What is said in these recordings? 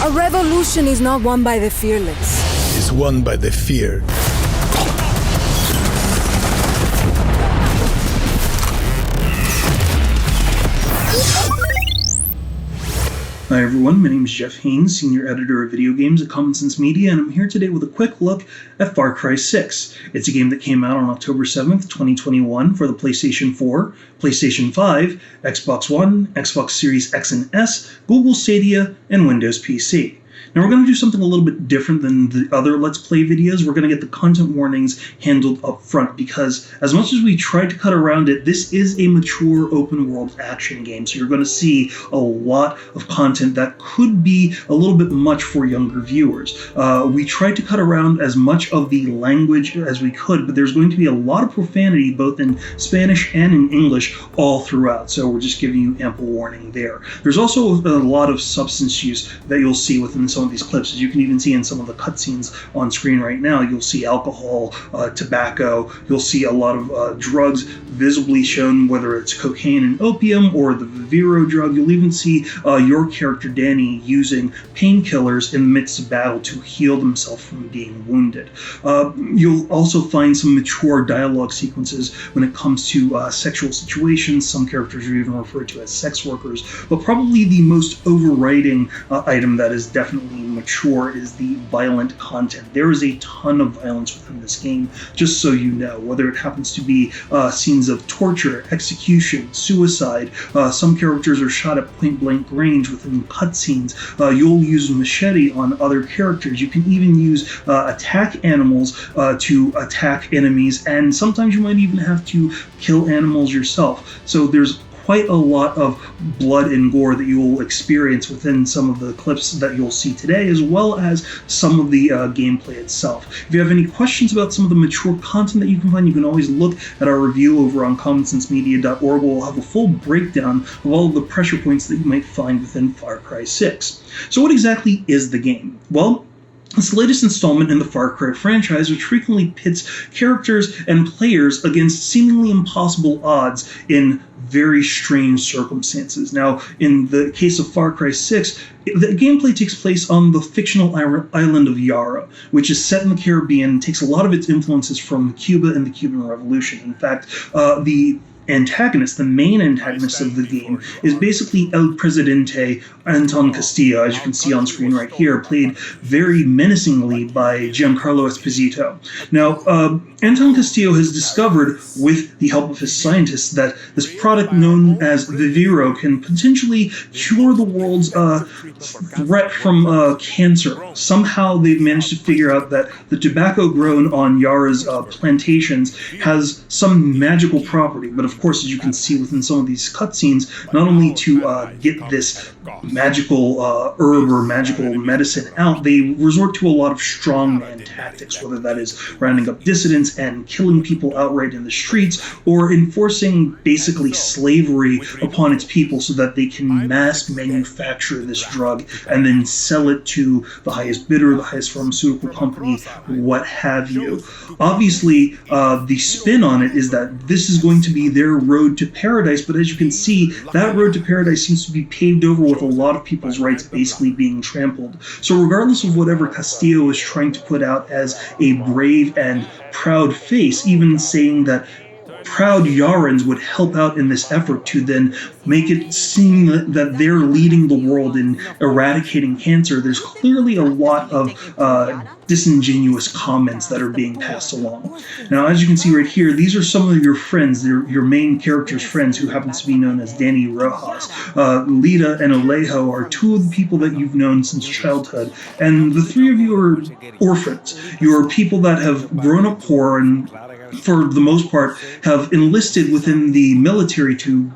A revolution is not won by the fearless. It's won by the feared. Hi everyone, my name is Jeff Haynes, Senior Editor of Video Games at Common Sense Media, and I'm here today with a quick look at Far Cry 6. It's a game that came out on October 7th, 2021 for the PlayStation 4, PlayStation 5, Xbox One, Xbox Series X and S, Google Stadia, and Windows PC. Now we're going to do something a little bit different than the other Let's Play videos. We're going to get the content warnings handled up front because as much as we tried to cut around it, this is a mature open world action game. So you're going to see a lot of content that could be a little bit much for younger viewers. We tried to cut around as much of the language as we could, but there's going to be a lot of profanity both in Spanish and in English all throughout. So we're just giving you ample warning there. There's also a lot of substance use that you'll see within some of these clips. As you can even see in some of the cutscenes on screen right now, you'll see alcohol, tobacco, you'll see a lot of drugs visibly shown, whether it's cocaine and opium or the Viviro drug. You'll even see your character Danny using painkillers in the midst of battle to heal himself from being wounded. You'll also find some mature dialogue sequences when it comes to sexual situations. Some characters are even referred to as sex workers, but probably the most overriding item that is definitely mature is the violent content. There is a ton of violence within this game, just so you know, whether it happens to be scenes of torture, execution, suicide. Some characters are shot at point-blank range within cutscenes. You'll use a machete on other characters. You can even use attack animals to attack enemies, and sometimes you might even have to kill animals yourself. So there's quite a lot of blood and gore that you will experience within some of the clips that you'll see today, as well as some of the gameplay itself. If you have any questions about some of the mature content that you can find, you can always look at our review over on commonsensemedia.org. We'll have a full breakdown of all of the pressure points that you might find within Far Cry 6. So what exactly is the game? Well, it's the latest installment in the Far Cry franchise, which frequently pits characters and players against seemingly impossible odds in very strange circumstances. Now, in the case of Far Cry 6, the gameplay takes place on the fictional island of Yara, which is set in the Caribbean and takes a lot of its influences from Cuba and the Cuban Revolution. In fact, the main antagonist of the game is basically El Presidente Anton Castillo, as you can see on screen right here, played very menacingly by Giancarlo Esposito. Now, Anton Castillo has discovered, with the help of his scientists, that this product known as Viviro can potentially cure the world's threat from cancer. Somehow they've managed to figure out that the tobacco grown on Yara's plantations has some magical property, but of course, as you can see within some of these cutscenes, not only to get this magical herb or magical medicine out, they resort to a lot of strongman tactics, whether that is rounding up dissidents and killing people outright in the streets, or enforcing basically slavery upon its people so that they can mass manufacture this drug and then sell it to the highest bidder, the highest pharmaceutical company, what have you. Obviously, the spin on it is that this is going to be their road to paradise, but as you can see, that road to paradise seems to be paved over with a lot of people's rights basically being trampled. So regardless of whatever Castillo is trying to put out as a brave and proud face, even saying that proud Yarans would help out in this effort to then make it seem that they're leading the world in eradicating cancer, there's clearly a lot of disingenuous comments that are being passed along. Now, as you can see right here, these are some of your friends, your main character's friends, who happens to be known as Danny Rojas. Lita and Alejo are two of the people that you've known since childhood, and the three of you are orphans. You are people that have grown up poor and, for the most part, have enlisted within the military to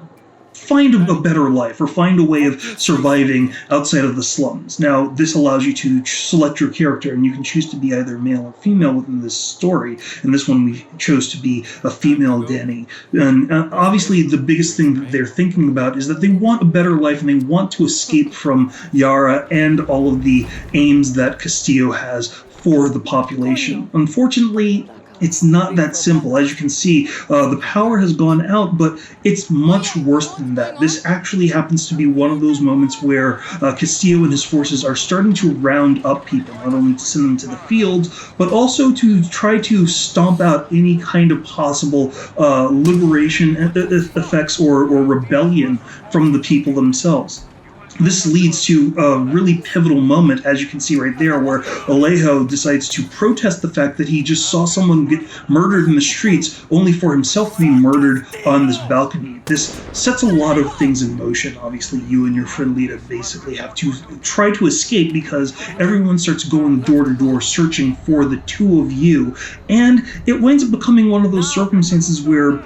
find a better life or find a way of surviving outside of the slums. Now, this allows you to select your character, and you can choose to be either male or female within this story. In this one, we chose to be a female Danny. And obviously, the biggest thing that they're thinking about is that they want a better life and they want to escape from Yara and all of the aims that Castillo has for the population. Unfortunately, it's not that simple. As you can see, the power has gone out, but it's much worse than that. This actually happens to be one of those moments where Castillo and his forces are starting to round up people, not only to send them to the fields, but also to try to stomp out any kind of possible liberation effects or rebellion from the people themselves. This leads to a really pivotal moment, as you can see right there, where Alejo decides to protest the fact that he just saw someone get murdered in the streets, only for himself to be murdered on this balcony. This sets a lot of things in motion. Obviously, you and your friend Lita basically have to try to escape because everyone starts going door to door searching for the two of you, and it winds up becoming one of those circumstances where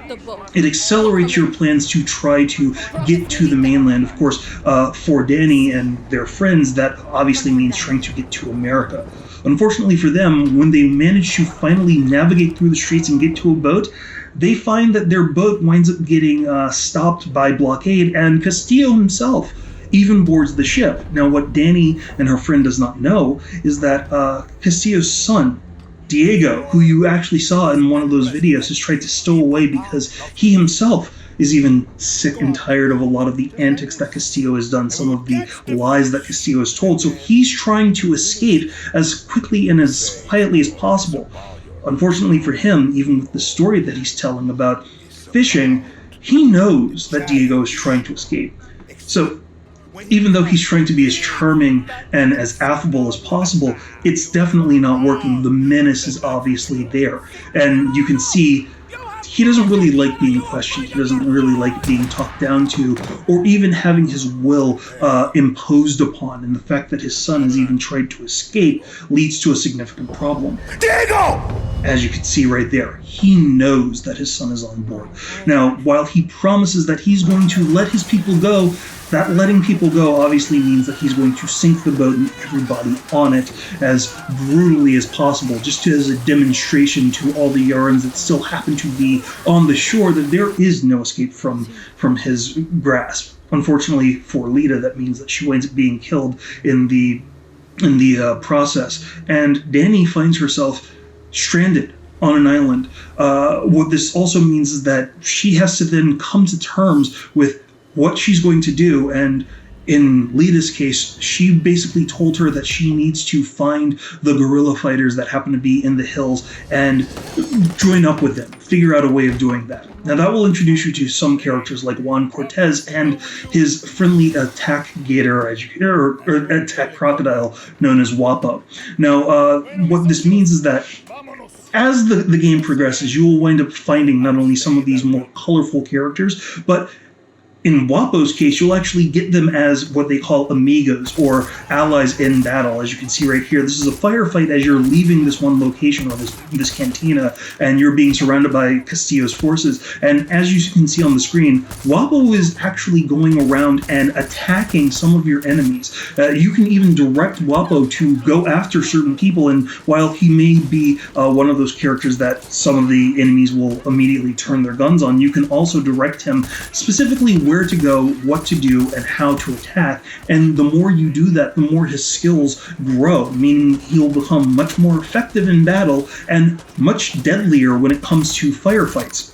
it accelerates your plans to try to get to the mainland. Of course, for Danny and their friends, that obviously means trying to get to America. Unfortunately for them, when they manage to finally navigate through the streets and get to a boat, they find that their boat winds up getting stopped by blockade, and Castillo himself even boards the ship. Now, what Danny and her friend does not know is that Castillo's son, Diego, who you actually saw in one of those videos, has tried to stow away because he himself is even sick and tired of a lot of the antics that Castillo has done, some of the lies that Castillo has told. So he's trying to escape as quickly and as quietly as possible. Unfortunately for him, even with the story that he's telling about fishing, he knows that Diego is trying to escape. So even though he's trying to be as charming and as affable as possible, it's definitely not working. The menace is obviously there. And you can see he doesn't really like being questioned. He doesn't really like being talked down to, or even having his will imposed upon. And the fact that his son has even tried to escape leads to a significant problem. Diego! As you can see right there, he knows that his son is on board. Now, while he promises that he's going to let his people go, that letting people go obviously means that he's going to sink the boat and everybody on it as brutally as possible, just as a demonstration to all the Yarans that still happen to be on the shore that there is no escape from his grasp. Unfortunately for Lita, that means that she winds up being killed in the process, and Danny finds herself stranded on an island. What this also means is that she has to then come to terms with what she's going to do, and in Lita's case, she basically told her that she needs to find the guerrilla fighters that happen to be in the hills and join up with them, figure out a way of doing that. Now that will introduce you to some characters like Juan Cortez and his friendly attack gator, or attack crocodile known as Wapo. Now, what this means is that as the game progresses, you will wind up finding not only some of these more colorful characters, but in Wapo's case, you'll actually get them as what they call amigos, or allies in battle. As you can see right here, this is a firefight as you're leaving this one location, or this cantina, and you're being surrounded by Castillo's forces. And as you can see on the screen, Wapo is actually going around and attacking some of your enemies. You can even direct Wapo to go after certain people, and while he may be one of those characters that some of the enemies will immediately turn their guns on, you can also direct him specifically where to go, what to do, and how to attack. And the more you do that, the more his skills grow, meaning he'll become much more effective in battle and much deadlier when it comes to firefights.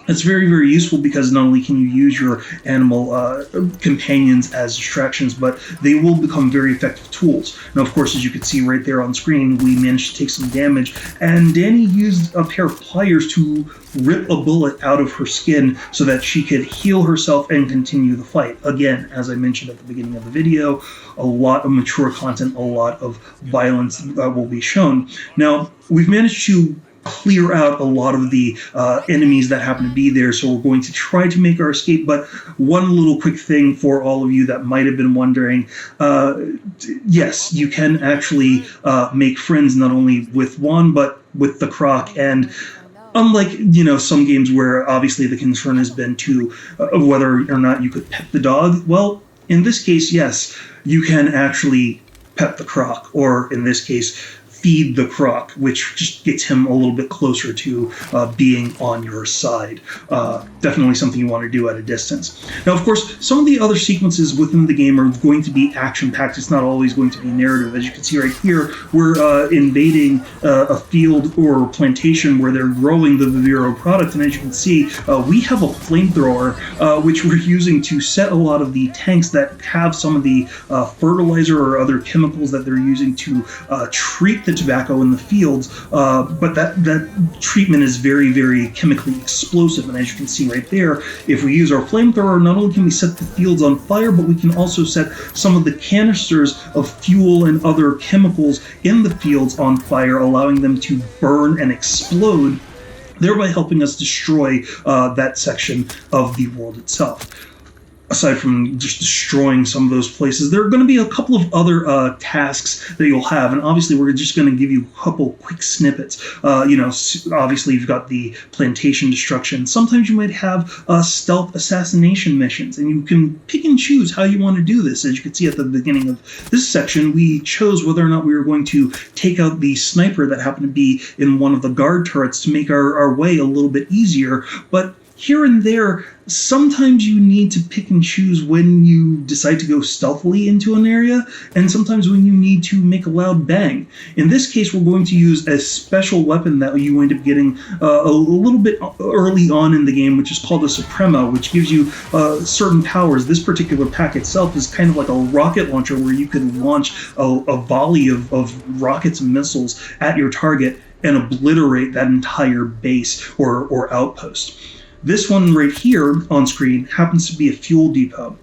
It's very, very useful because not only can you use your animal companions as distractions, but they will become very effective tools. Now, of course, as you can see right there on screen, we managed to take some damage, and Danny used a pair of pliers to rip a bullet out of her skin so that she could heal herself and continue the fight. Again, as I mentioned at the beginning of the video, a lot of mature content, a lot of violence will be shown. Now, we've managed to clear out a lot of the enemies that happen to be there, so we're going to try to make our escape. But one little quick thing for all of you that might have been wondering, yes, you can actually make friends not only with Juan, but with the Croc. And unlike, some games where obviously the concern has been to whether or not you could pet the dog, well, in this case, yes, you can actually pet the Croc, or in this case, feed the croc, which just gets him a little bit closer to being on your side. Definitely something you want to do at a distance. Now, of course, some of the other sequences within the game are going to be action-packed. It's not always going to be narrative. As you can see right here, we're invading a field or plantation where they're growing the Viviro product, and as you can see, we have a flamethrower, which we're using to set a lot of the tanks that have some of the fertilizer or other chemicals that they're using to treat the tobacco in the fields, but that treatment is very, very chemically explosive, and as you can see right there, if we use our flamethrower, not only can we set the fields on fire, but we can also set some of the canisters of fuel and other chemicals in the fields on fire, allowing them to burn and explode, thereby helping us destroy that section of the world itself. Aside from just destroying some of those places, there are going to be a couple of other tasks that you'll have, and obviously we're just going to give you a couple quick snippets. Obviously you've got the plantation destruction. Sometimes you might have stealth assassination missions, and you can pick and choose how you want to do this. As you can see at the beginning of this section, we chose whether or not we were going to take out the sniper that happened to be in one of the guard turrets to make our way a little bit easier, but here and there, sometimes you need to pick and choose when you decide to go stealthily into an area, and sometimes when you need to make a loud bang. In this case, we're going to use a special weapon that you wind up getting a little bit early on in the game, which is called a Suprema, which gives you certain powers. This particular pack itself is kind of like a rocket launcher where you can launch a volley of rockets and missiles at your target and obliterate that entire base or outpost. This one right here on screen happens to be a fuel depot.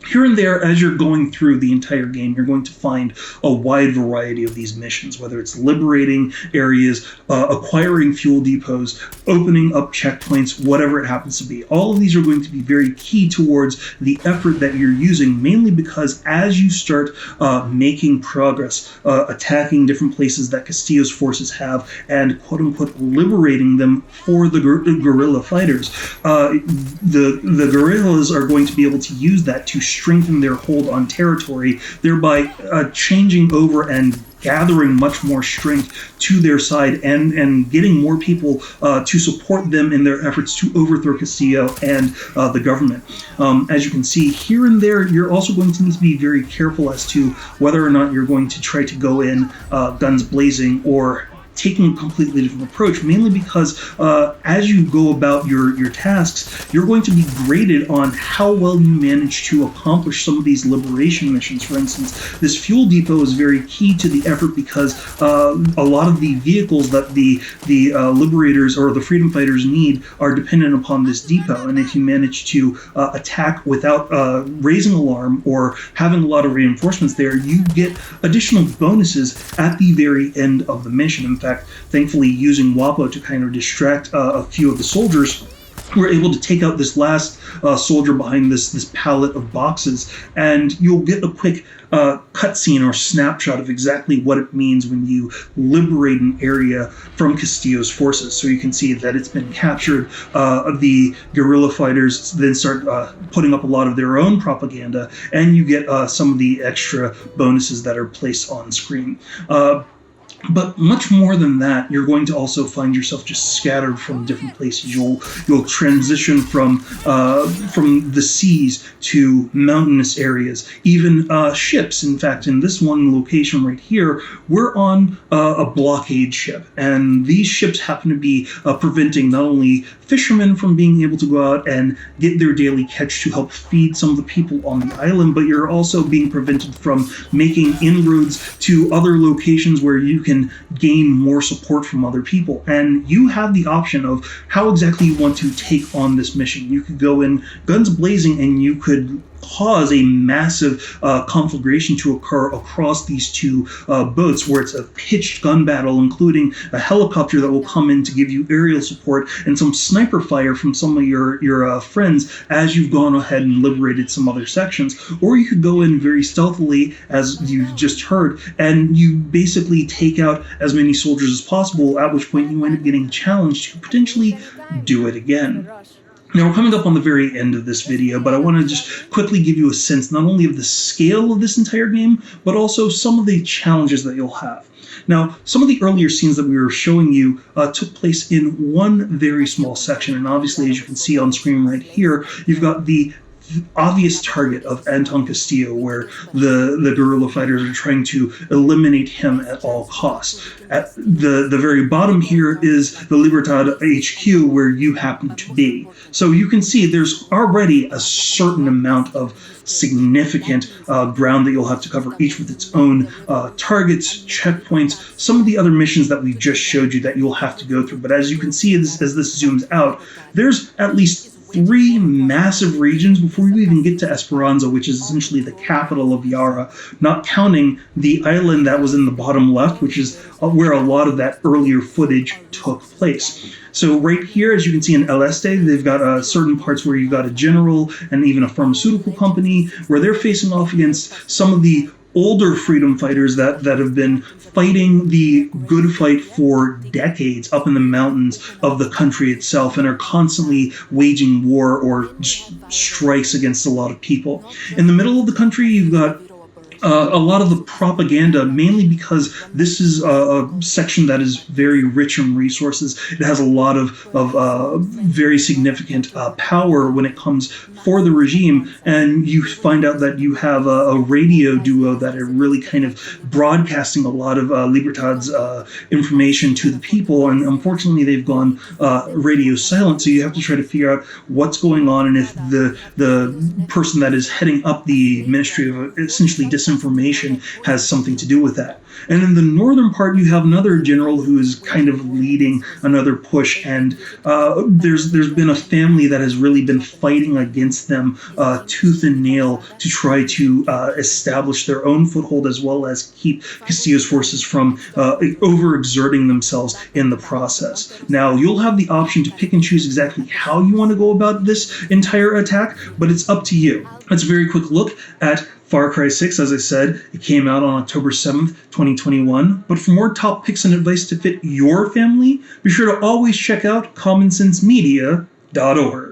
Here and there, as you're going through the entire game, you're going to find a wide variety of these missions, whether it's liberating areas, acquiring fuel depots, opening up checkpoints, whatever it happens to be. All of these are going to be very key towards the effort that you're using, mainly because as you start making progress, attacking different places that Castillo's forces have, and quote-unquote liberating them for the guerrilla fighters, the guerrillas are going to be able to use that to strengthen their hold on territory, thereby changing over and gathering much more strength to their side and getting more people to support them in their efforts to overthrow Castillo and the government. As you can see here and there, you're also going to need to be very careful as to whether or not you're going to try to go in guns blazing or taking a completely different approach, mainly because as you go about your tasks, you're going to be graded on how well you manage to accomplish some of these liberation missions. For instance, this fuel depot is very key to the effort because a lot of the vehicles that the liberators or the freedom fighters need are dependent upon this depot, and if you manage to attack without raising alarm or having a lot of reinforcements there, you get additional bonuses at the very end of the mission. In fact, thankfully, using WAPO to kind of distract a few of the soldiers, we're able to take out this last soldier behind this pallet of boxes, and you'll get a quick cutscene or snapshot of exactly what it means when you liberate an area from Castillo's forces. So you can see that it's been captured. The guerrilla fighters then start putting up a lot of their own propaganda, and you get some of the extra bonuses that are placed on screen. But much more than that, you're going to also find yourself just scattered from different places. You'll transition from the seas to mountainous areas, even ships. In fact, in this one location right here, we're on a blockade ship, and these ships happen to be preventing not only fishermen from being able to go out and get their daily catch to help feed some of the people on the island, but you're also being prevented from making inroads to other locations where you can gain more support from other people. And you have the option of how exactly you want to take on this mission. You could go in guns blazing, and you could cause a massive conflagration to occur across these two boats, where it's a pitched gun battle, including a helicopter that will come in to give you aerial support and some sniper fire from some of your friends as you've gone ahead and liberated some other sections. Or you could go in very stealthily, as you just heard, and you basically take out as many soldiers as possible, at which point you end up getting challenged to potentially do it again. Now, we're coming up on the very end of this video, but I want to just quickly give you a sense not only of the scale of this entire game, but also some of the challenges that you'll have. Now, some of the earlier scenes that we were showing you took place in one very small section, and obviously, as you can see on screen right here, you've got the obvious target of Anton Castillo, where the guerrilla fighters are trying to eliminate him at all costs. At the very bottom here is the Libertad HQ, where you happen to be. So you can see there's already a certain amount of significant ground that you'll have to cover, each with its own targets, checkpoints, some of the other missions that we just showed you that you'll have to go through. But as you can see, as this zooms out, there's at least 3 massive regions before you even get to Esperanza, which is essentially the capital of Yara, not counting the island that was in the bottom left, which is where a lot of that earlier footage took place. So right here, as you can see in El Este, they've got certain parts where you've got a general and even a pharmaceutical company where they're facing off against some of the older freedom fighters that have been fighting the good fight for decades up in the mountains of the country itself and are constantly waging war or strikes against a lot of people. In the middle of the country, you've got a lot of the propaganda, mainly because this is a section that is very rich in resources. It has a lot of very significant power when it comes for the regime, and you find out that you have a radio duo that are really kind of broadcasting a lot of Libertad's information to the people, and unfortunately they've gone radio silent, so you have to try to figure out what's going on and if the person that is heading up the Ministry of essentially disinformation has something to do with that. And in the northern part, you have another general who is kind of leading another push, and there's been a family that has really been fighting against them tooth and nail to try to establish their own foothold as well as keep Castillo's forces from overexerting themselves in the process. Now, you'll have the option to pick and choose exactly how you want to go about this entire attack, but it's up to you. Let's a very quick look at Far Cry 6, as I said, it came out on October 7th, 2021. But for more top picks and advice to fit your family, be sure to always check out commonsensemedia.org.